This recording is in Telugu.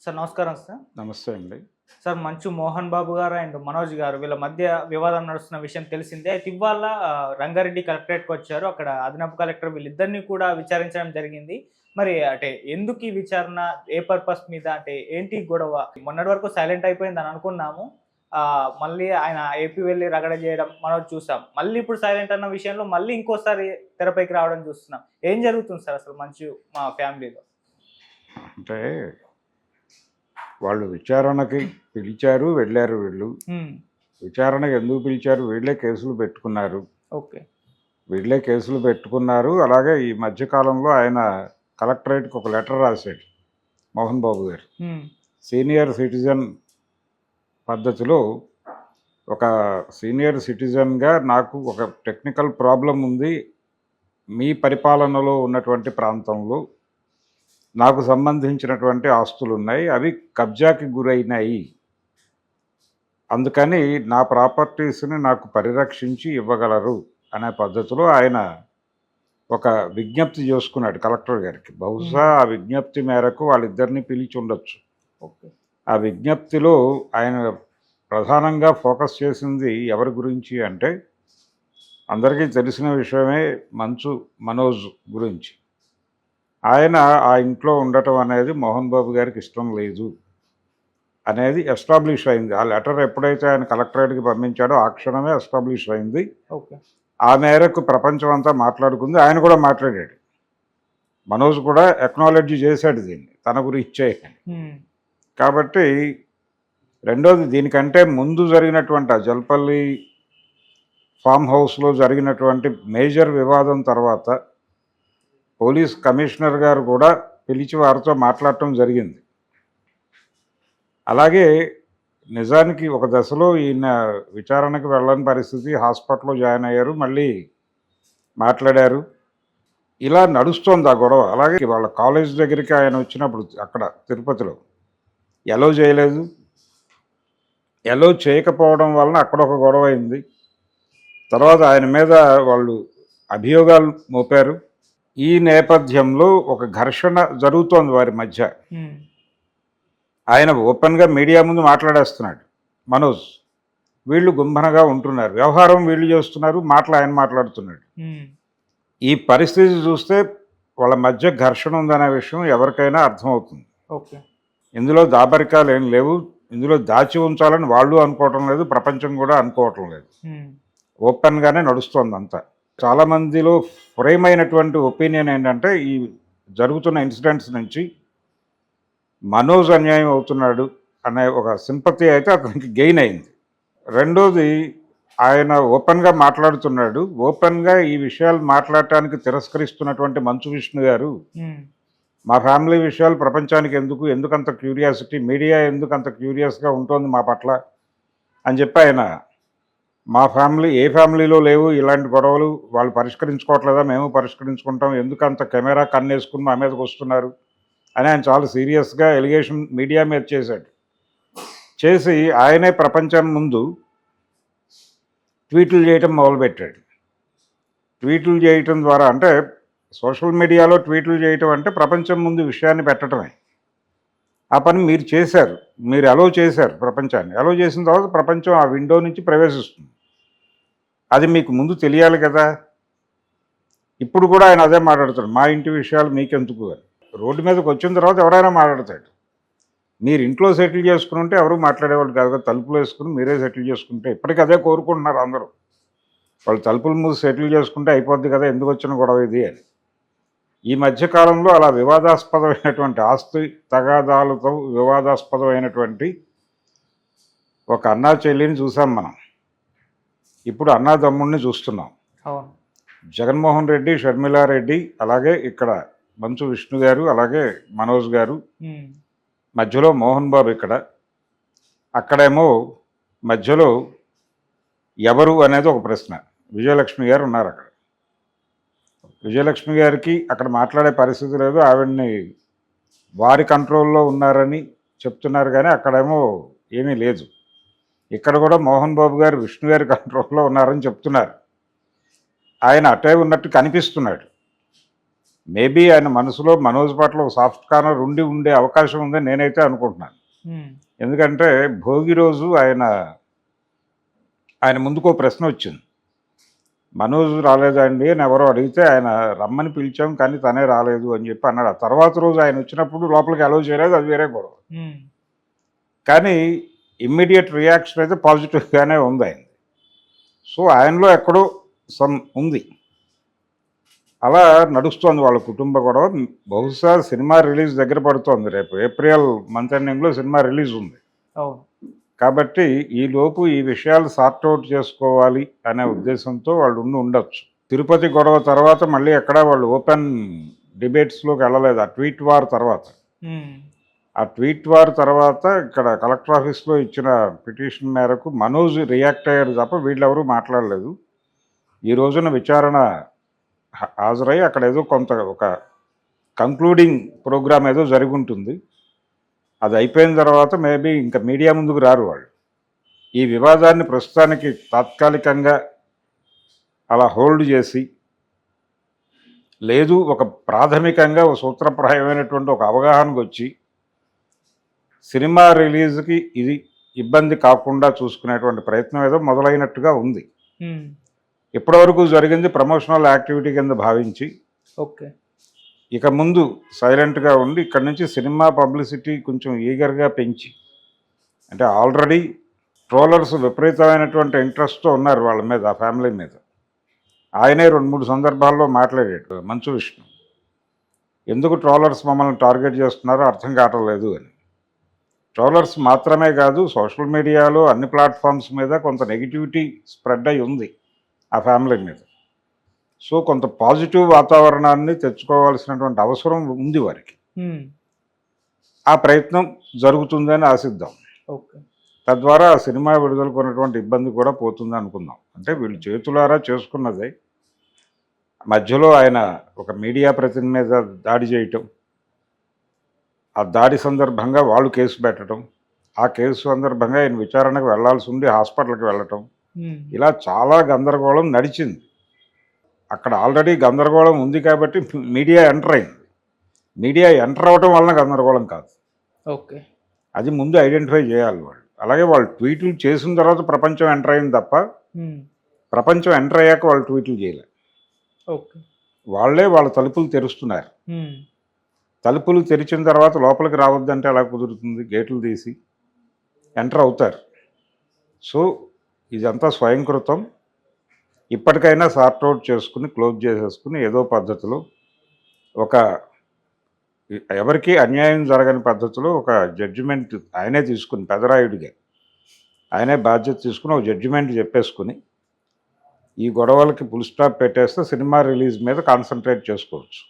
సార్ నమస్కారం సార్. నమస్తే అండి. సార్ మంచు మోహన్ బాబు గారు అండ్ మనోజ్ గారు వీళ్ళ మధ్య వివాదం నడుస్తున్న విషయం తెలిసిందే. అయితే ఇవాళ రంగారెడ్డి కలెక్టరేట్‌కొచ్చారు. అక్కడ అదనపు కలెక్టర్ వీళ్ళిద్దరిని కూడా విచారించడం జరిగింది. మరి అంటే ఎందుకు ఈ విచారణ? ఏ పర్పస్ మీద? అంటే ఏంటి గొడవ? మొన్నటి వరకు సైలెంట్ అయిపోయిందని అనుకున్నాము. మళ్ళీ ఆయన ఏపీ వెళ్లి రగడ చేయడం మనోజ్ చూసాం. మళ్ళీ ఇప్పుడు సైలెంట్ అన్న విషయంలో మళ్ళీ ఇంకోసారి తెరపైకి రావడం చూస్తున్నాం. ఏం జరుగుతుంది సార్ అసలు మంచు మా ఫ్యామిలీలో? అంటే వాళ్ళు విచారణకి పిలిచారు, వెళ్ళారు వీళ్ళు. హ్మ్. విచారణకి ఎందుకు పిలిచారు? వీళ్ళే కేసులు పెట్టుకున్నారు. ఓకే. వీళ్ళే కేసులు పెట్టుకున్నారు. అలాగే ఈ మధ్య కాలంలో ఆయన కలెక్టరేట్‌కి ఒక లెటర్ రాసాడు మోహన్ బాబు గారు. హ్మ్. సీనియర్ సిటిజన్ పద్ధతిలో ఒక సీనియర్ సిటిజన్‌గా నాకు ఒక టెక్నికల్ ప్రాబ్లమ్ ఉంది. మీ పరిపాలనలో ఉన్నటువంటి ప్రాంతంలో నాకు సంబంధించినటువంటి ఆస్తులున్నాయి. అవి కబ్జాకి గురైనాయి. అందుకని నా ప్రాపర్టీస్‌ని నాకు పరిరక్షించి ఇవ్వగలరు అనే పద్ధతిలో ఆయన ఒక విజ్ఞప్తి చేసుకున్నాడు కలెక్టర్ గారికి. బహుశా ఆ విజ్ఞప్తి మేరకు వాళ్ళిద్దరిని పిలిచి ఉండొచ్చు. ఓకే. ఆ విజ్ఞప్తిలో ఆయన ప్రధానంగా ఫోకస్ చేసింది ఎవరి గురించి అంటే, అందరికీ తెలిసిన విషయమే మంచు మనోజ్ గురించి. ఆయన ఆ ఇంట్లో ఉండటం అనేది మోహన్ బాబు గారికి ఇష్టం లేదు అనేది ఎస్టాబ్లిష్ అయింది. ఆ లెటర్ ఎప్పుడైతే ఆయన కలెక్టరేట్‌కి పంపించాడో ఆ క్షణమే ఎస్టాబ్లిష్ అయింది. ఓకే. ఆ మేరకు ప్రపంచం అంతా మాట్లాడుకుంది. ఆయన కూడా మాట్లాడాడు. మనోజ్ కూడా అక్నాలెడ్జ్ చేశాడు దీన్ని తన గురించే. హ్మ్. కాబట్టి రెండోది దీనికంటే ముందు జరిగినటువంటి ఆ జల్పల్లి ఫామ్ హౌస్‌లో జరిగినటువంటి మేజర్ వివాదం తర్వాత పోలీస్ కమిషనర్ గారు కూడా పిలిచి వారితో మాట్లాడటం జరిగింది. అలాగే నిజానికి ఒక దశలో ఈయన విచారణకు వెళ్ళని పరిస్థితి, హాస్పిటల్‌లో జాయిన్ అయ్యారు. మళ్ళీ మాట్లాడారు. ఇలా నడుస్తోంది ఆ గొడవ. అలాగే వాళ్ళ కాలేజ్ దగ్గరికి ఆయన వచ్చినప్పుడు అక్కడ తిరుపతిలో ఎలో చేయలేదు. ఎలో చేయకపోవడం వలన అక్కడ ఒక గొడవ అయింది. తర్వాత ఆయన మీద వాళ్ళు అభియోగాలు మోపారు. ఈ నేపథ్యంలో ఒక ఘర్షణ జరుగుతోంది వారి మధ్య. హ్మ్. ఆయన ఓపెన్‌గా మీడియా ముందు మాట్లాడేస్తున్నాడు మనోజ్. వీళ్ళు గుంభనగా ఉంటున్నారు. వ్యవహారం వీళ్ళు చేస్తున్నారు, మాటలు ఆయన మాట్లాడుతున్నాడు. హ్మ్. ఈ పరిస్థితి చూస్తే వాళ్ళ మధ్య ఘర్షణ ఉందనే విషయం ఎవరికైనా అర్థమవుతుంది. ఓకే. ఇందులో దాపరికాలు ఏం లేవు. ఇందులో దాచి ఉంచాలని వాళ్ళు అనుకోవటం లేదు, ప్రపంచం కూడా అనుకోవటం లేదు. హ్మ్. ఓపెన్‌గానే నడుస్తోంది అంతా. చాలామందిలో ఫ్రేమ్ అయినటువంటి ఒపీనియన్ ఏంటంటే, ఈ జరుగుతున్న ఇన్సిడెంట్స్ నుంచి మనోజ్ అన్యాయం అవుతున్నాడు అనే ఒక సింపతి అయితే అతనికి గెయిన్ అయింది. రెండోది, ఆయన ఓపెన్‌గా మాట్లాడుతున్నాడు. ఓపెన్‌గా ఈ విషయాలు మాట్లాడటానికి తిరస్కరిస్తున్నటువంటి మంచు విష్ణు గారు, హ్మ్. మా ఫ్యామిలీ విషయాలు ప్రపంచానికి ఎందుకంత క్యూరియాసిటీ, మీడియా ఎందుకంత క్యూరియస్‌గా ఉంటుంది మా పట్ల అని చెప్పి ఆయన, మా ఫ్యామిలీ ఏ ఫ్యామిలీలో లేవు ఇలాంటి గొడవలు, వాళ్ళు పరిష్కరించుకోవట్లేదా, మేము పరిష్కరించుకుంటాం, ఎందుకంత కెమెరా కన్నేసుకుని మా మీదకి వస్తున్నారు అని ఆయన చాలా సీరియస్గా ఎలిగేషన్ మీడియా మీద చేశాడు. చేసి ఆయనే ప్రపంచం ముందు ట్వీట్లు చేయటం మొదలుపెట్టాడు. ట్వీట్లు చేయటం ద్వారా అంటే సోషల్ మీడియాలో ట్వీట్లు చేయటం అంటే ప్రపంచం ముందు విషయాన్ని పెట్టడమే. ఆ పని మీరు చేశారు. మీరు అలో చేశారు ప్రపంచాన్ని. అలో చేసిన తర్వాత ప్రపంచం ఆ విండో నుంచి ప్రవేశిస్తుంది. అది మీకు ముందు తెలియాలి కదా. ఇప్పుడు కూడా ఆయన అదే మాట్లాడతాడు, మా ఇంటి విషయాలు మీకెందుకు అని. రోడ్డు మీదకి వచ్చిన తర్వాత ఎవరైనా మాట్లాడతాడు. మీరు ఇంట్లో సెటిల్ చేసుకుని ఉంటే ఎవరు మాట్లాడేవాళ్ళు కాదు కదా. తలుపులు వేసుకుని మీరే సెటిల్ చేసుకుంటే, ఇప్పటికీ అదే కోరుకుంటున్నారు అందరూ. వాళ్ళు తలుపుల ముందు సెటిల్ చేసుకుంటే అయిపోద్ది కదా, ఎందుకు వచ్చిన గొడవ ఇది అని. ఈ మధ్యకాలంలో అలా వివాదాస్పదమైనటువంటి ఆస్తి తగాదాలతో వివాదాస్పదమైనటువంటి ఒక అన్నా చెల్లిని చూసాం మనం. ఇప్పుడు అన్నాతమ్ముడిని చూస్తున్నాం. అవును. జగన్మోహన్ రెడ్డి, షర్మిలారెడ్డి, అలాగే ఇక్కడ మంచు విష్ణు గారు, అలాగే మనోజ్ గారు, హ్మ్. మధ్యలో మోహన్ బాబు ఇక్కడ. అక్కడేమో మధ్యలో ఎవరు అనేది ఒక ప్రశ్న. విజయలక్ష్మి గారు ఉన్నారు అక్కడ. విజయలక్ష్మి గారికి అక్కడ మాట్లాడే పరిస్థితి లేదు. ఆవిడ్ని వారి కంట్రోల్లో ఉన్నారని చెప్తున్నారు, కానీ అక్కడేమో ఏమీ లేదు. ఇక్కడ కూడా మోహన్ బాబు గారు విష్ణు గారి కంట్రోల్లో ఉన్నారని చెప్తున్నారు. ఆయన అటే ఉన్నట్టు కనిపిస్తున్నాడు. మేబీ ఆయన మనసులో మనోజ్ పట్ల ఒక సాఫ్ట్ కార్నర్ ఉండే అవకాశం ఉందని నేనైతే అనుకుంటున్నాను. ఉమ్, ఎందుకంటే భోగి రోజు ఆయన ముందుకు ఒక ప్రశ్న వచ్చింది. మనోజ్ రాలేదండి అని ఎవరో అడిగితే ఆయన రమ్మని పిలిచాం కానీ తనే రాలేదు అని చెప్పి అన్నాడు. ఆ తర్వాత రోజు ఆయన వచ్చినప్పుడు లోపలికి అలౌ చేయలేదు, అది వేరే గొడవ. ఉమ్, కానీ ఇమ్మీడియట్ రియాక్షన్ అయితే పాజిటివ్గానే ఉంది ఆయన. సో ఆయనలో ఎక్కడో సమ్ ఉంది, అలా నడుస్తోంది వాళ్ళ కుటుంబ గొడవ. బహుశా సినిమా రిలీజ్ దగ్గర పడుతోంది, రేపు ఏప్రిల్ మంత్ ఎండింగ్లో సినిమా రిలీజ్ ఉంది. అవును. కాబట్టి ఈలోపు ఈ విషయాలు సార్ట్అవుట్ చేసుకోవాలి అనే ఉద్దేశంతో వాళ్ళు ఉండొచ్చు. తిరుపతి గొడవ తర్వాత మళ్ళీ ఎక్కడా వాళ్ళు ఓపెన్ డిబేట్స్లోకి వెళ్ళలేదు ఆ ట్వీట్ వార్ తర్వాత. ఉమ్, ఆ ట్వీట్ వార్ తర్వాత ఇక్కడ కలెక్టర్ ఆఫీస్లో ఇచ్చిన పిటిషన్ మేరకు మనోజ్ రియాక్ట్ అయ్యారు తప్ప వీళ్ళెవరూ మాట్లాడలేదు. ఈ రోజున విచారణ హాజరై అక్కడ ఏదో ఒక కంక్లూడింగ్ ప్రోగ్రామ్ ఏదో జరిగి ఉంటుంది. అది అయిపోయిన తర్వాత మేబీ ఇంకా మీడియా ముందుకు రారు వాళ్ళు. ఈ వివాదాన్ని ప్రస్తుతానికి తాత్కాలికంగా అలా హోల్డ్ చేసి, లేదు ఒక ప్రాథమికంగా ఒక సూత్రప్రాయమైనటువంటి ఒక అవగాహనకు వచ్చి సినిమా రిలీజ్కి ఇది ఇబ్బంది కాకుండా చూసుకునేటువంటి ప్రయత్నం ఏదో మొదలైనట్టుగా ఉంది. ఉమ్, ఇప్పటివరకు జరిగింది ప్రమోషనల్ యాక్టివిటీ కింద భావించి ఓకే. ఇక ముందు సైలెంట్గా ఉండి ఇక్కడి నుంచి సినిమా పబ్లిసిటీ కొంచెం ఈగర్గా పెంచి, అంటే ఆల్రెడీ ట్రోలర్స్ విపరీతమైనటువంటి ఇంట్రెస్ట్తో ఉన్నారు వాళ్ళ మీద, ఆ ఫ్యామిలీ మీద. ఆయనే 2-3 సందర్భాల్లో మాట్లాడాడు మంచు విష్ణు, ఎందుకు ట్రోలర్స్ మమ్మల్ని టార్గెట్ చేస్తున్నారో అర్థం కావటం లేదు అని. ట్రోలర్స్ మాత్రమే కాదు, సోషల్ మీడియాలో అన్ని ప్లాట్ఫామ్స్ మీద కొంత నెగిటివిటీ స్ప్రెడ్ అయి ఉంది ఆ ఫ్యామిలీ మీద. సో కొంత పాజిటివ్ వాతావరణాన్ని తెచ్చుకోవాల్సినటువంటి అవసరం ఉంది వారికి. ఉమ్, ఆ ప్రయత్నం జరుగుతుందని ఆశిద్దాం. ఓకే. తద్వారా ఆ సినిమా విడుదలకు ఉన్నటువంటి ఇబ్బంది కూడా పోతుంది అనుకుందాం. అంటే వీళ్ళు చేతులారా చేసుకున్నదే. మధ్యలో ఆయన ఒక మీడియా ప్రతినిధి మీద దాడి చేయటం, ఆ దాడి సందర్భంగా వాళ్ళు కేసు పెట్టడం, ఆ కేసు సందర్భంగా ఆయన విచారణకు వెళ్లాల్సి ఉండి హాస్పిటల్కి వెళ్ళటం, ఉమ్, ఇలా చాలా గందరగోళం నడిచింది. అక్కడ ఆల్రెడీ గందరగోళం ఉంది కాబట్టి మీడియా ఎంటర్ అయింది. మీడియా ఎంటర్ అవ్వటం వలన గందరగోళం కాదు, ఓకే. అది ముందు ఐడెంటిఫై చేయాలి వాళ్ళు. అలాగే వాళ్ళు ట్వీట్లు చేసిన తర్వాత ప్రపంచం ఎంటర్ అయింది తప్ప ఉమ్, ప్రపంచం ఎంటర్ అయ్యాక వాళ్ళు ట్వీట్లు చేయలేదు. ఓకే. వాళ్ళే వాళ్ళ తలుపులు తెరుస్తున్నారు. ఉమ్, తలుపులు తెరిచిన తర్వాత లోపలికి రావద్దంటే ఎలా కుదురుతుంది? గేట్లు తీసి ఎంటర్ అవుతారు. సో ఇదంతా స్వయంకృతం. ఇప్పటికైనా సార్ట్అవుట్ చేసుకుని క్లోజ్ చేసేసుకుని ఏదో పద్ధతిలో ఎవరికి అన్యాయం జరగని పద్ధతిలో ఒక జడ్జిమెంట్ ఆయనే తీసుకుని, పెదరాయుడిగా ఆయనే బాధ్యత తీసుకుని ఒక జడ్జిమెంట్ చెప్పేసుకుని ఈ గొడవలకి ఫుల్ స్టాప్ పెట్టేస్తే సినిమా రిలీజ్ మీద కాన్సన్ట్రేట్ చేసుకోవచ్చు.